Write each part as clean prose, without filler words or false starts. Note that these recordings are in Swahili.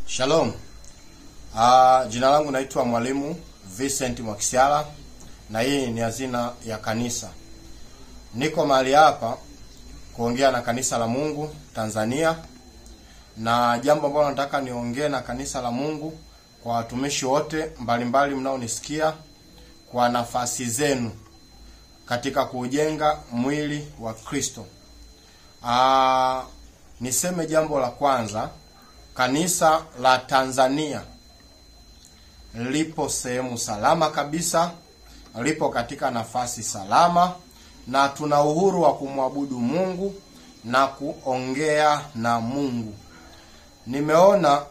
Shalom. Jina langu naitwa Mwalimu Vincent Mwakisyala na hii ni Hazina ya Kanisa. Niko mahali hapa kuongea na kanisa la Mungu Tanzania, na jambo ambalo nataka niongee na kanisa la Mungu kwa watumishi wote mbalimbali mnaonisikia, kwa nafasi zenu katika kujenga mwili wa Kristo. Niseme jambo la kwanza, kanisa la Tanzania lipo sehemu salama kabisa, lipo katika nafasi salama, na tuna uhuru wa kumwabudu Mungu na kuongea na Mungu. Nimeona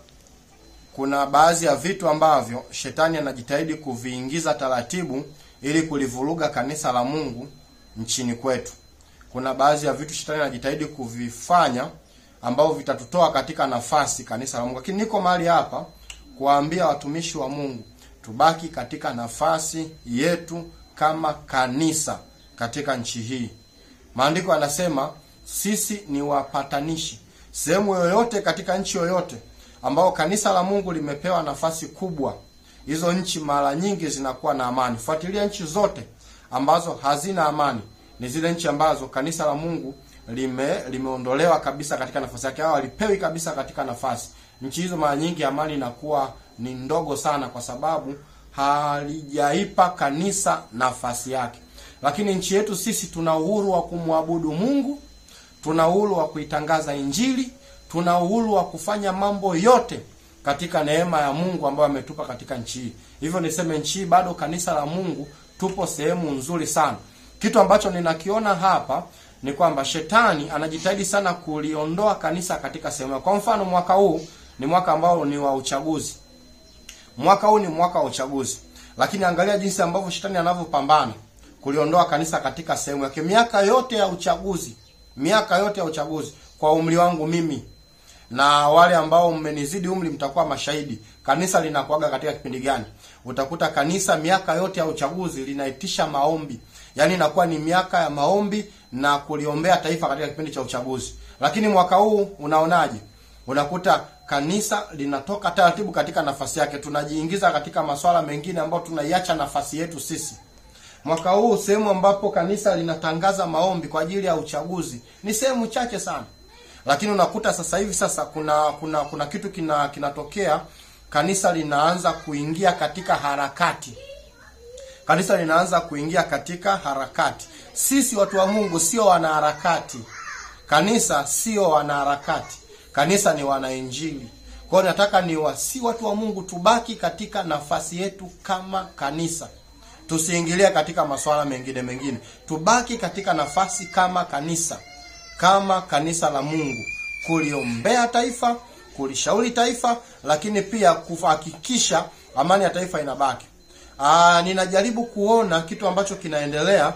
kuna baadhi ya vitu ambavyo shetani anajitahidi kuviingiza taratibu ili kulivuruga kanisa la Mungu nchini kwetu. Kuna baadhi ya vitu shetani anajitahidi kuvifanya ambao vitatutoa katika nafasi kanisa la Mungu. Lakini niko mahali hapa kuambia watumishi wa Mungu tubaki katika nafasi yetu kama kanisa katika nchi hii. Maandiko yanasema sisi ni wapatanishi. Sehemu yoyote katika nchi yoyote ambao kanisa la Mungu limepewa nafasi kubwa, hizo nchi mara nyingi zinakuwa na amani. Fuatilia nchi zote ambazo hazina amani, ni zile nchi ambazo kanisa la Mungu limeondolewa kabisa katika nafasi yake, au alipewi kabisa katika nafasi. Nchi hizo mara nyingi amani inakuwa ni ndogo sana, kwa sababu halijaipa kanisa nafasi yake. Lakini nchi yetu sisi tuna uhuru wa kumwabudu Mungu, tuna uhuru wa kuitangaza Injili, tuna uhuru wa kufanya mambo yote katika neema ya Mungu ambayo ametupa katika nchi hii. Hivyo niseme nchi hii bado kanisa la Mungu tupo sehemu nzuri sana. Kitu ambacho ninakiona hapa ni kwamba shetani anajitahidi sana kuliondoa kanisa katika sehemu. Kwa mfano, mwaka huu ni mwaka ambao ni wa uchaguzi. Mwaka huu ni mwaka wa uchaguzi. Lakini angalia jinsi ambavyo shetani anavyopambana kuliondoa kanisa katika sehemu yake. Miaka yote ya uchaguzi, kwa umri wangu mimi na wale ambao mmenizidi umri mtakuwa mashahidi, kanisa linakuaga katika kipindi gani? Utakuta kanisa miaka yote ya uchaguzi linaitisha maombi. Yaani inakuwa ni miaka ya maombi na kuliombea taifa katika kipindi cha uchaguzi. Lakini mwaka huu unaonaje? Unakuta kanisa linatoka taratibu katika nafasi yake. Tunajiingiza katika masuala mengine ambayo tunaiacha nafasi yetu sisi. Mwaka huu sehemu ambapo kanisa linatangaza maombi kwa ajili ya uchaguzi ni sehemu chache sana. Lakini unakuta sasa hivi kuna kitu kinatokea, kanisa linaanza kuingia katika harakati. Kanisa linaanza kuingia katika harakati. Sisi watu wa Mungu sio wanaharakati. Kanisa sio wanaharakati. Kanisa ni wanainjili. Kwa hiyo nataka si watu wa Mungu tubaki katika nafasi yetu kama kanisa. Tusiingilie katika masuala mengine. Tubaki katika nafasi kama kanisa la Mungu, kuliombea taifa, kulishauri taifa, lakini pia kuhakikisha amani ya taifa inabaki. Ninajaribu kuona kitu ambacho kinaendelea,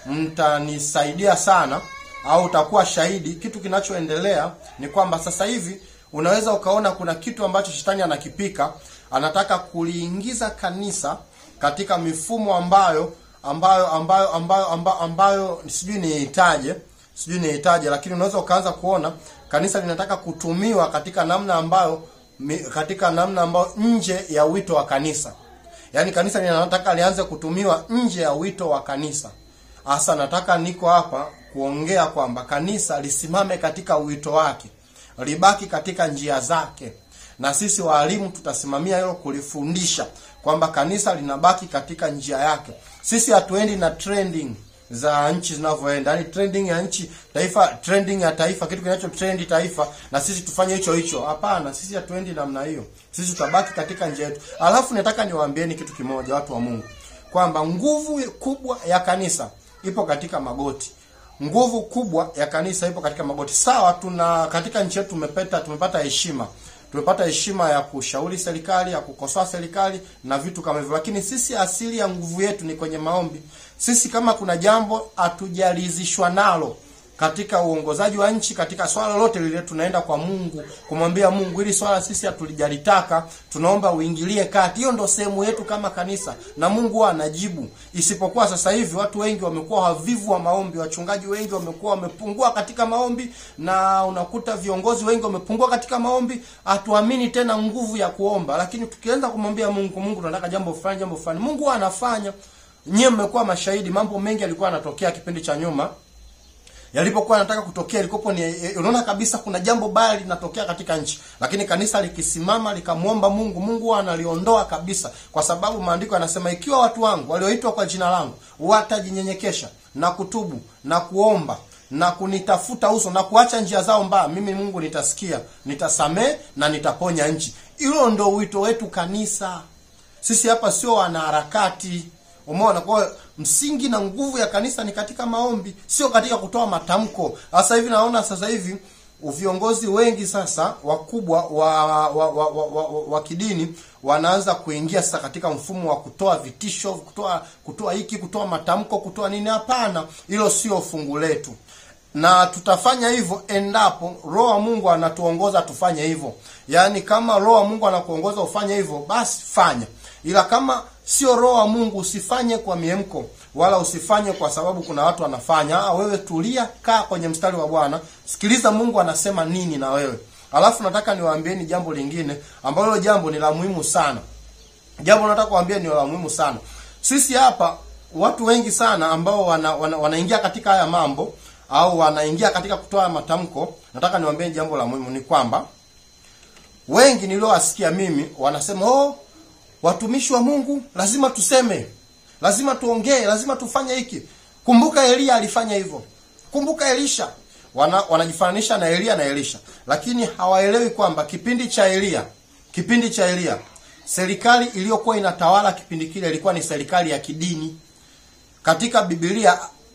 mtanisaidia sana au utakuwa shahidi. Kitu kinachoendelea ni kwamba sasa hivi unaweza ukaona kuna kitu ambacho shetani anakipika, anataka kuliingiza kanisa katika mifumo ambayo sijui niitaje, lakini unaweza ukaanza kuona kanisa linataka kutumiwa katika namna ambayo nje ya wito wa kanisa. Yaani kanisa linataka lianze kutumiwa nje ya wito wa kanisa. Hasa nataka niko hapa kuongea kwamba kanisa lisimame katika wito wake, libaki katika njia zake. Na sisi walimu tutasimamia hilo, kulifundisha kwamba kanisa linabaki katika njia yake. Sisi hatuendi na trending za nchi zinavyoenda. Yaani trending ya nchi, trending ya taifa, kitu kinacho trendi taifa na sisi tufanye hicho. Hapana, sisi hatuendi namna hiyo. Sisi tutabaki katika njia yetu. Alafu nataka niwaambieni kitu kimoja, watu wa Mungu, kwamba nguvu kubwa ya kanisa ipo katika magoti. Nguvu kubwa ya kanisa ipo katika magoti. Sawa, katika nchi yetu tumepata heshima. Tumepata heshima ya kushauri serikali, ya kukosoa serikali na vitu kama hivyo. Lakini sisi asili ya nguvu yetu ni kwenye maombi. Sisi kama kuna jambo hatujalizishwa nalo katika uongozaji wa nchi, katika swala lote lile tunaenda kwa Mungu kumwambia Mungu, hili swala sisi hatulijalitaka, tunaomba uingilie kati. Hiyo ndo sehemu yetu kama kanisa, na Mungu anajibu. Isipokuwa sasa hivi watu wengi wamekuwa havivu wa maombi, wachungaji wengi wamekuwa wamepungua katika maombi, na unakuta viongozi wengi wamepungua katika maombi. Hatuamini tena nguvu ya kuomba, lakini tukianza kumwambia Mungu, Mungu tunataka jambo fulani, Mungu anafanya. Nyie mmekuwa mashahidi, mambo mengi yalikuwa yanatokea kipindi cha nyuma. Yalipokuwa yanataka kutokea, ilikopo ni unaona kabisa kuna jambo baya linatokea katika nchi, lakini kanisa likisimama likamuomba Mungu, Mungu analiondoa kabisa, kwa sababu maandiko yanasema ikiwa watu wangu walioitwa kwa jina langu watajinyenyekesha na kutubu na kuomba na kunitafuta uso na kuacha njia zao mbaya, mimi Mungu nitasikia, nitasamee na nitaponya nchi. Hilo ndio wito wetu kanisa. Sisi hapa sio wanaharakati. Umeona, kwa msingi na nguvu ya kanisa ni katika maombi, sio katika kutoa matamko. Sasa hivi naona sasa hivi viongozi wengi sasa wakubwa wa kidini wanaanza kuingia sasa katika mfumo wa kutoa vitisho, kutoa hiki, kutoa matamko, kutoa nini. Hapana, hilo sio fungu letu. Na tutafanya hivyo endapo Roho wa Mungu anatuongoza tufanye hivyo. Yaani kama Roho wa Mungu anakuongoza ufanye hivyo, basi fanya. Ila kama sio Roho wa Mungu, usifanye kwa miemko, wala usifanye kwa sababu kuna watu wanafanya. Wewe tulia, kaa kwenye mstari wa Bwana, sikiliza Mungu anasema nini na wewe. Alafu nataka niwaambieni jambo lingine ambalo jambo ni la muhimu sana. Jambo nataka kuambia ni la muhimu sana. Sisi hapa watu wengi sana ambao wanaingia katika haya mambo au wanaingia katika kutoa matamko, nataka niwaambie jambo la muhimu ni kwamba wengi niliowasikia mimi wanasema, watumishi wa Mungu lazima tuseme, lazima tuongee, lazima tufanye hiki. Kumbuka Elia alifanya hivyo. Kumbuka Elisha. Wanajifananisha na Elia na Elisha, lakini hawaelewi kwamba kipindi cha Elia serikali iliyokuwa inatawala kipindi kile ilikuwa ni serikali ya kidini. Katika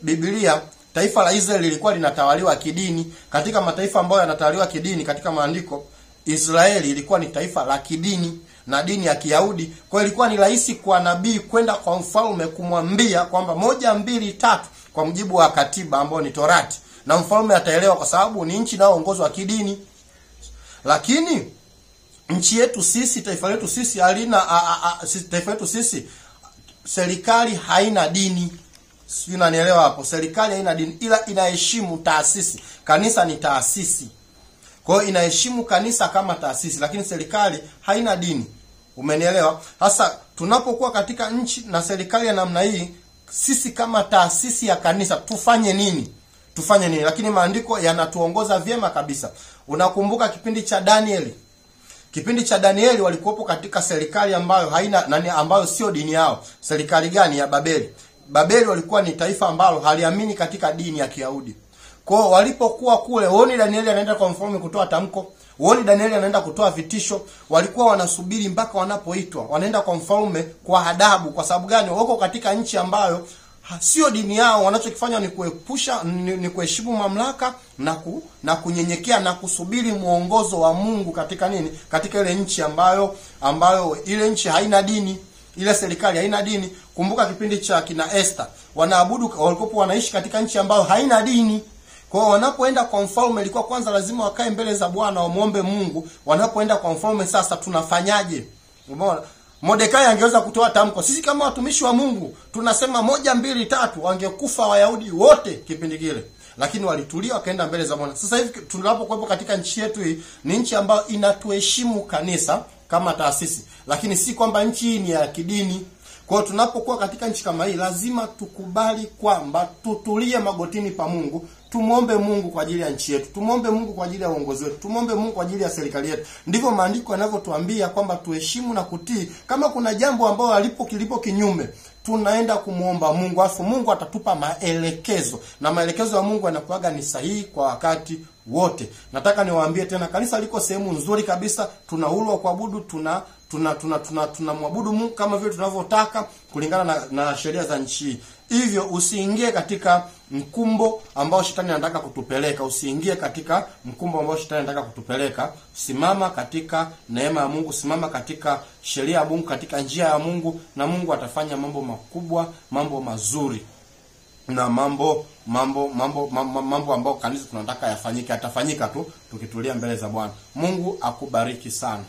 Biblia taifa la Israeli lilikuwa linatawaliwa kidini. Katika mataifa ambayo yanatawaliwa kidini katika maandiko, Israeli ilikuwa ni taifa la kidini na dini ya Kiyahudi. Kwa ilikuwa ni rahisi kwa nabii kwenda kwa mfalme kumwambia kwamba 1, 2, 3 kwa mujibu wa katiba ambayo ni Torati, na mfalme ataelewa kwa sababu ni nchi inayoongozwa kidini. Lakini nchi yetu sisi, taifa letu sisi serikali haina dini. Sio, unanielewa hapo? Serikali haina dini, ila inaheshimu taasisi. Kanisa ni taasisi. Kwa hiyo inaheshimu kanisa kama taasisi, lakini serikali haina dini. Umenielewa? Sasa tunapokuwa katika nchi na serikali ya namna hii, sisi kama taasisi ya kanisa tufanye nini? Lakini maandiko yanatuongoza vyema kabisa. Unakumbuka kipindi cha Danieli walikuwepo katika serikali ambayo ambayo sio dini yao. Serikali gani? Ya Babeli. Babeli walikuwa ni taifa ambalo haliamini katika dini ya Kiyahudi. Kwa walipokuwa kule, uone Danieli anaenda kwa mfalme kutoa tamko, uone Danieli anaenda kutoa vitisho, walikuwa wanasubiri mpaka wanapoitwa. Wanaenda kwa mfalme kwa adabu. Kwa sababu gani? Wako katika nchi ambayo sio dini yao. Wanachokifanya ni kuheshimu mamlaka na kunyenyekea na kusubiri muongozo wa Mungu katika nini? Katika ile nchi ambayo ile nchi haina dini. Ile serikali haina dini. Kumbuka kipindi cha kina Esther, walikuwa wanaishi katika nchi ambayo haina dini. Kwa hiyo wanapoenda kwa mfalme ilikuwa kwanza lazima wakae mbele za Bwana wamuombe Mungu. Wanapoenda kwa mfalme sasa tunafanyaje? Umeona? Mordekai angeweza kutoa tamko. Sisi kama watumishi wa Mungu tunasema 1, 2, 3 wangekufa Wayahudi wote kipindi kile. Lakini walitulia wakaenda mbele za Bwana. Sasa hivi tunapokuwepo katika nchi yetu hii, ni nchi ambayo inatuheshimu kanisa kama taasisi, lakini si kwamba nchi hii ni ya kidini. Kwa hiyo tunapokuwa katika nchi kama hii, lazima tukubali kwamba tutulie magotini pa Mungu, tumuombe Mungu kwa ajili ya nchi yetu, tumuombe Mungu kwa ajili ya uongozi wetu, tumuombe Mungu kwa ajili ya serikali yetu. Ndivyo maandiko yanavyotuambia kwamba tuheshimu na kutii. Kama kuna jambo ambalo kilipo kinyume, tunaenda kumuomba Mungu, afu Mungu atatupa maelekezo, na maelekezo ya Mungu yanakuaga ni sahihi kwa wakati wote. Nataka niwaambie tena, kanisa liko sehemu nzuri kabisa. Tuna uhuru wa kuabudu, tunamwabudu Mungu kama vile tunavyotaka kulingana na sheria za nchi. Hivyo usiingie katika mkumbo ambao shetani anataka kutupeleka. Usiingie katika mkumbo ambao shetani anataka kutupeleka. Simama katika neema ya Mungu, simama katika sheria ya Mungu, katika njia ya Mungu, na Mungu atafanya mambo makubwa, mambo mazuri. na mambo ambayo kanisa tunataka yafanyike, atafanyika tu tukitulia mbele za Bwana. Mungu akubariki sana.